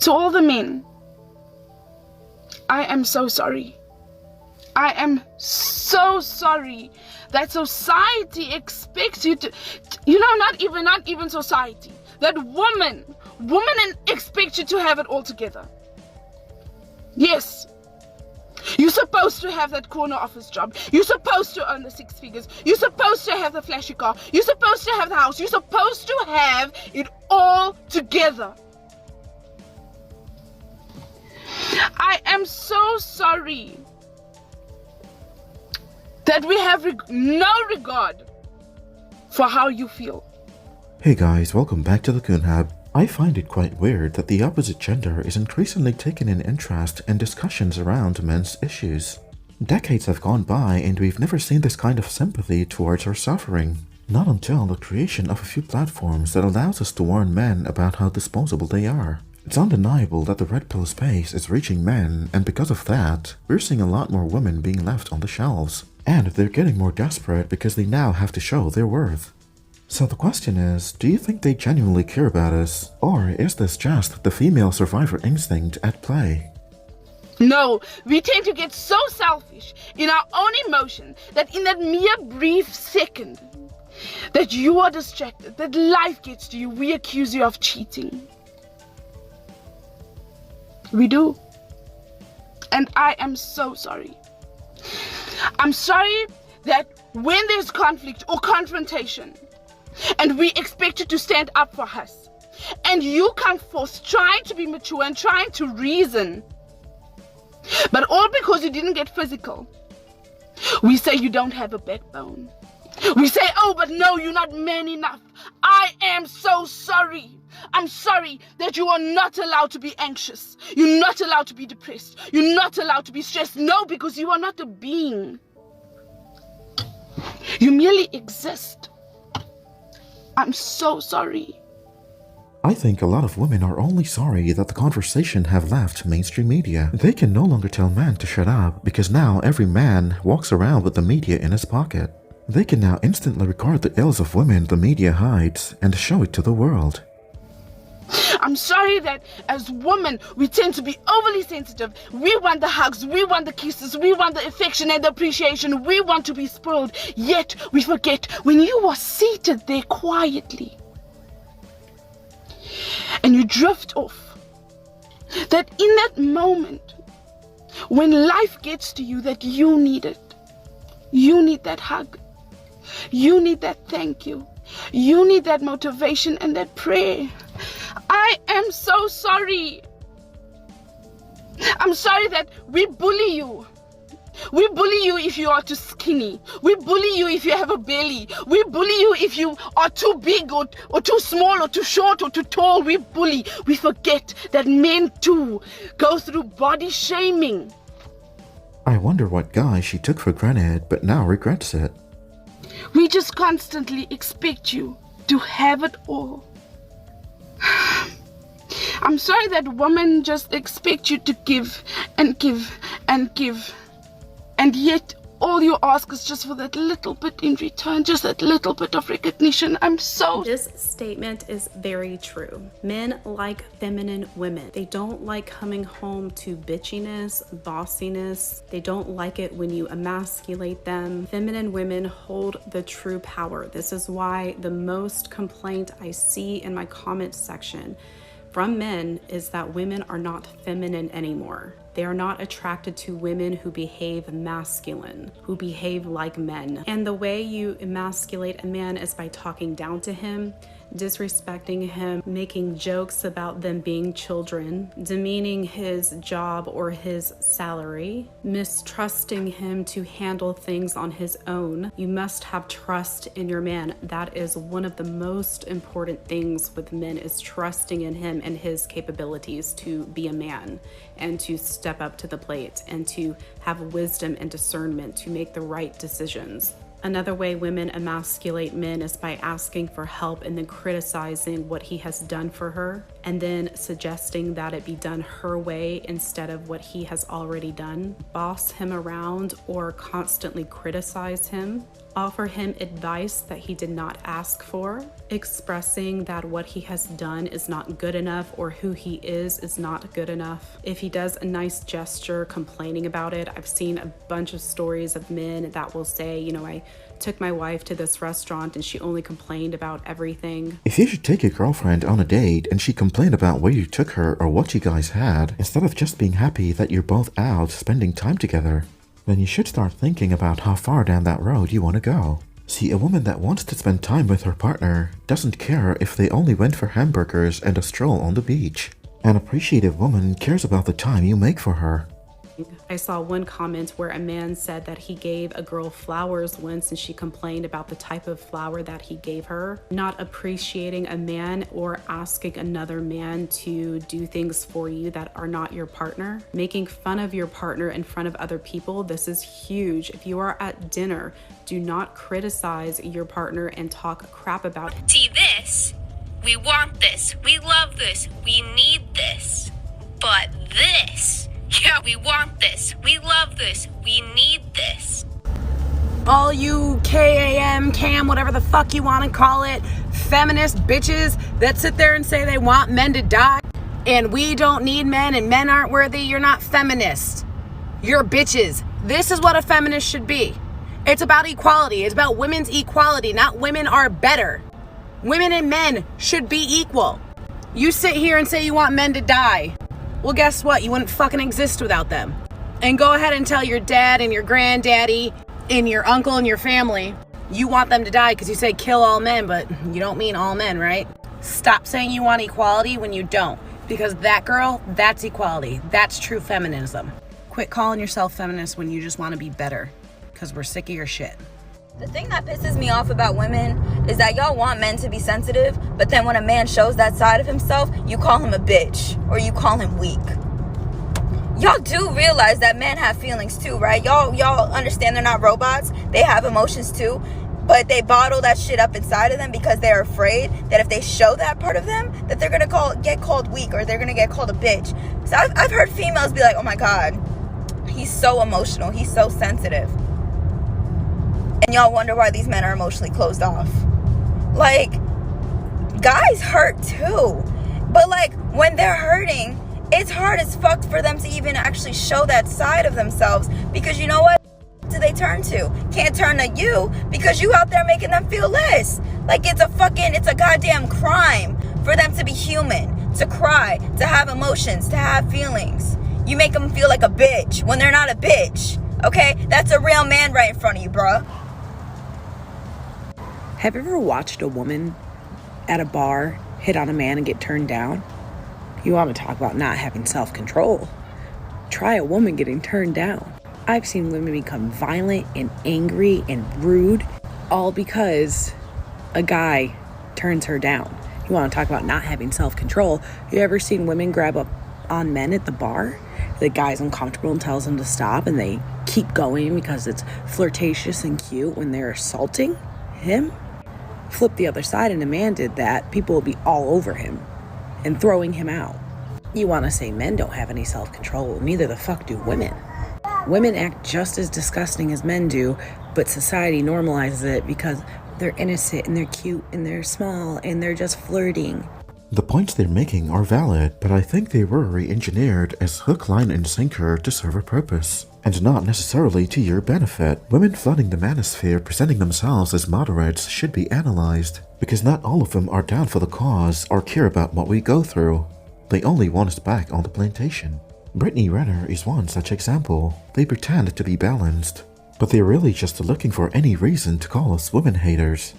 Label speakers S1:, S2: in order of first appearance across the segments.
S1: To all the men, I am so sorry. I am so sorry that society expects you to, not even society, that women expect you to have it all together. Yes, you're supposed to have that corner office job. You're supposed to earn the 6 figures. You're supposed to have the flashy car. You're supposed to have the house. You're supposed to have it all together. I am so sorry that we have no regard for how you feel.
S2: Hey guys, welcome back to the Coon Hub. I find it quite weird that the opposite gender is increasingly taking an interest in discussions around men's issues. Decades have gone by and we've never seen this kind of sympathy towards our suffering. Not until the creation of a few platforms that allows us to warn men about how disposable they are. It's undeniable that the red pill space is reaching men, and because of that, we're seeing a lot more women being left on the shelves. And they're getting more desperate because they now have to show their worth. So the question is, do you think they genuinely care about us? Or is this just the female survivor instinct at play?
S1: No, we tend to get so selfish in our own emotion that in that mere brief second that you are distracted, that life gets to you, we accuse you of cheating. We do. And I am so sorry. I'm sorry that when there's conflict or confrontation, and we expect you to stand up for us, and you come forth trying to be mature and trying to reason, but all because you didn't get physical, we say you don't have a backbone. We say, oh, but no, you're not man enough. I am so sorry. I'm sorry that you are not allowed to be anxious. You're not allowed to be depressed. You're not allowed to be stressed. No, because you are not a being. You merely exist. I'm so sorry.
S2: I think a lot of women are only sorry that the conversation have left mainstream media. They can no longer tell men to shut up because now every man walks around with the media in his pocket. They can now instantly record the ills of women the media hides and show it to the world.
S1: I'm sorry that as women, we tend to be overly sensitive. We want the hugs, we want the kisses, we want the affection and the appreciation. We want to be spoiled, yet we forget when you are seated there quietly and you drift off, that in that moment, when life gets to you, that you need it. You need that hug. You need that thank you. You need that motivation and that prayer. I am so sorry. I'm sorry that we bully you. We bully you if you are too skinny. We bully you if you have a belly. We bully you if you are too big or too small or too short or too tall. We bully. We forget that men too go through body shaming.
S2: I wonder what guy she took for granted but now regrets it.
S1: We just constantly expect you to have it all. I'm sorry that women just expect you to give and give and give, and yet all you ask is just for that little bit in return, just that little bit of recognition.
S3: This statement is very true. Men like feminine women. They don't like coming home to bitchiness, bossiness. They don't like it when you emasculate them. Feminine women hold the true power. This is why the most complaint I see in my comment section from men is that women are not feminine anymore. They are not attracted to women who behave masculine, who behave like men. And the way you emasculate a man is by talking down to him, disrespecting him, making jokes about them being children, demeaning his job or his salary, mistrusting him to handle things on his own. You must have trust in your man. That is one of the most important things with men, is trusting in him and his capabilities to be a man and to step up to the plate and to have wisdom and discernment to make the right decisions. Another way women emasculate men is by asking for help and then criticizing what he has done for her, and then suggesting that it be done her way instead of what he has already done. Boss him around or constantly criticize him. offer him advice that he did not ask for, expressing that what he has done is not good enough or who he is not good enough. If he does a nice gesture, complaining about it. I've seen a bunch of stories of men that will say, you know, I took my wife to this restaurant and she only complained about everything.
S2: If you should take your girlfriend on a date and she complained about where you took her or what you guys had, instead of just being happy that you're both out spending time together, then you should start thinking about how far down that road you want to go. See, a woman that wants to spend time with her partner doesn't care if they only went for hamburgers and a stroll on the beach. An appreciative woman cares about the time you make for her.
S3: I saw one comment where a man said that he gave a girl flowers once and she complained about the type of flower that he gave her. Not appreciating a man or asking another man to do things for you that are not your partner. Making fun of your partner in front of other people, this is huge. If you are at dinner, do not criticize your partner and talk crap about it.
S4: See this? We want this. We love this. We need this. But this... yeah, we want this. We love this. We need this.
S5: All you KAM, CAM, whatever the fuck you want to call it, feminist bitches that sit there and say they want men to die and we don't need men and men aren't worthy, you're not feminists. You're bitches. This is what a feminist should be. It's about equality. It's about women's equality, not women are better. Women and men should be equal. You sit here and say you want men to die. Well, guess what? You wouldn't fucking exist without them. And go ahead and tell your dad and your granddaddy and your uncle and your family you want them to die because you say kill all men, but you don't mean all men, right? Stop saying you want equality when you don't. Because that girl, that's equality. That's true feminism. Quit calling yourself feminist when you just want to be better. Because we're sick of your shit.
S6: The thing that pisses me off about women is that y'all want men to be sensitive, but then when a man shows that side of himself, you call him a bitch or you call him weak. Y'all do realize that men have feelings too, right? Y'all understand they're not robots. They have emotions too, but they bottle that shit up inside of them because they're afraid that if they show that part of them, that they're gonna get called weak or they're gonna get called a bitch. So I've heard females be like, oh my God, he's so emotional, he's so sensitive. And y'all wonder why these men are emotionally closed off. Like, guys hurt too. But like, when they're hurting, it's hard as fuck for them to even actually show that side of themselves. Because you know what? Do they turn to? Can't turn to you because you out there making them feel less. Like it's a goddamn crime for them to be human, to cry, to have emotions, to have feelings. You make them feel like a bitch when they're not a bitch. Okay? That's a real man right in front of you, bruh.
S5: Have you ever watched a woman at a bar hit on a man and get turned down? You want to talk about not having self-control? Try a woman getting turned down. I've seen women become violent and angry and rude, all because a guy turns her down. You want to talk about not having self-control? You ever seen women grab up on men at the bar? The guy's uncomfortable and tells them to stop, and they keep going because it's flirtatious and cute when they're assaulting him. Flip the other side and a man did that, people will be all over him and throwing him out. You want to say men don't have any self-control, neither the fuck do women. Women act just as disgusting as men do, but society normalizes it because they're innocent and they're cute and they're small and they're just flirting.
S2: The points they're making are valid, but I think they were re-engineered as hook, line, and sinker to serve a purpose, and not necessarily to your benefit. Women flooding the Manosphere presenting themselves as moderates should be analyzed, because not all of them are down for the cause or care about what we go through. They only want us back on the plantation. Brittany Renner is one such example. They pretend to be balanced, but they're really just looking for any reason to call us women haters.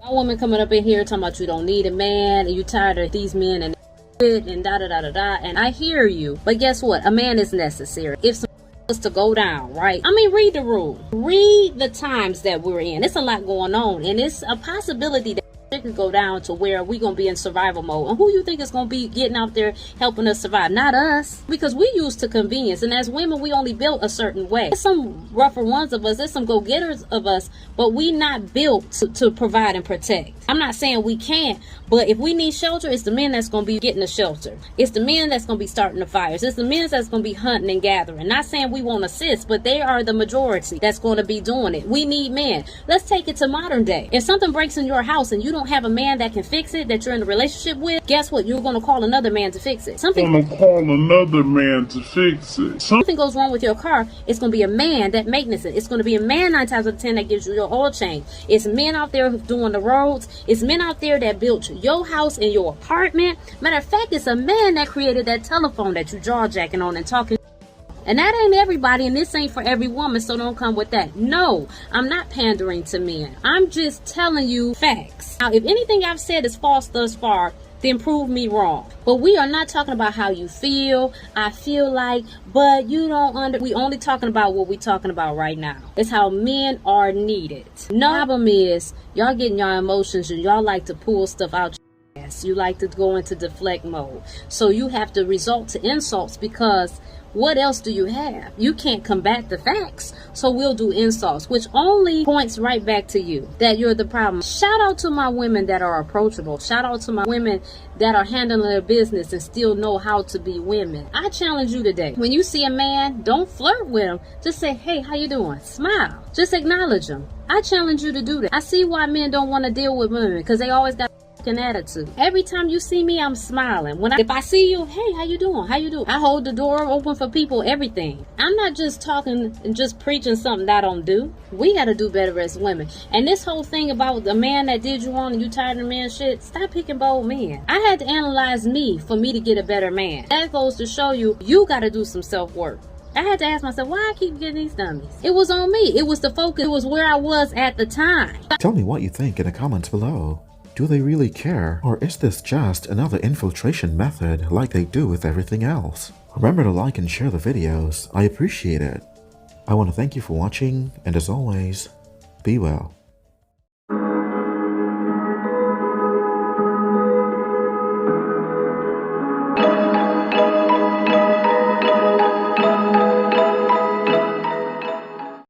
S7: A woman coming up in here talking about you don't need a man and you tired of these men and da da da da da, and I hear you, but guess what? A man is necessary if some was to go down, right? I mean, read the rules, read the times that we're in. It's a lot going on, and it's a possibility that it could go down to where we're gonna be in survival mode. And who you think is gonna be getting out there helping us survive? Not us, because we used to convenience, and as women we only built a certain way. There's some rougher ones of us, there's some go-getters of us, but we not built to provide and protect. I'm not saying we can't, but if we need shelter, it's the men that's going to be getting the shelter. It's the men that's going to be starting the fires. It's the men that's going to be hunting and gathering. Not saying we won't assist, but they are the majority that's going to be doing it. We need men. Let's take it to modern day. If something breaks in your house and you don't have a man that can fix it, that you're in a relationship with, guess what? You're going to call another man to fix it. Something goes wrong with your car, it's going to be a man that maintenance it. It's going to be a man 9 times out of 10 that gives you your oil change. It's men out there doing the roads. It's men out there that built your house and your apartment. Matter of fact, it's a man that created that telephone that you jaw jacking on and talking. And that ain't everybody, and this ain't for every woman, so don't come with that. No, I'm not pandering to men. I'm just telling you facts. Now, if anything I've said is false thus far, then prove me wrong. But we are not talking about how you feel. I feel like, but you don't we only talking about what we talking about right now. It's how men are needed. No problem is, y'all getting your emotions and y'all like to pull stuff out your ass. You like to go into deflect mode. So you have to resort to insults because what else do you have? You can't combat the facts, so we'll do insults, which only points right back to you, that you're the problem. Shout out to my women that are approachable. Shout out to my women that are handling their business and still know how to be women. I challenge you today. When you see a man, don't flirt with him. Just say, hey, how you doing? Smile. Just acknowledge him. I challenge you to do that. I see why men don't want to deal with women, because they always got an attitude. Every time you see me, I'm smiling. If I see you, hey, how you doing? How you doing? I hold the door open for people, everything. I'm not just talking and just preaching something that I don't do. We got to do better as women. And this whole thing about the man that did you wrong and you tired of the man shit, stop picking bold men. I had to analyze me for me to get a better man. That goes to show you, you got to do some self-work. I had to ask myself, why I keep getting these dummies? It was on me. It was the focus. It was where I was at the time.
S2: Tell me what you think in the comments below. Do they really care, or is this just another infiltration method like they do with everything else? Remember to like and share the videos, I appreciate it. I want to thank you for watching, and as always, be well.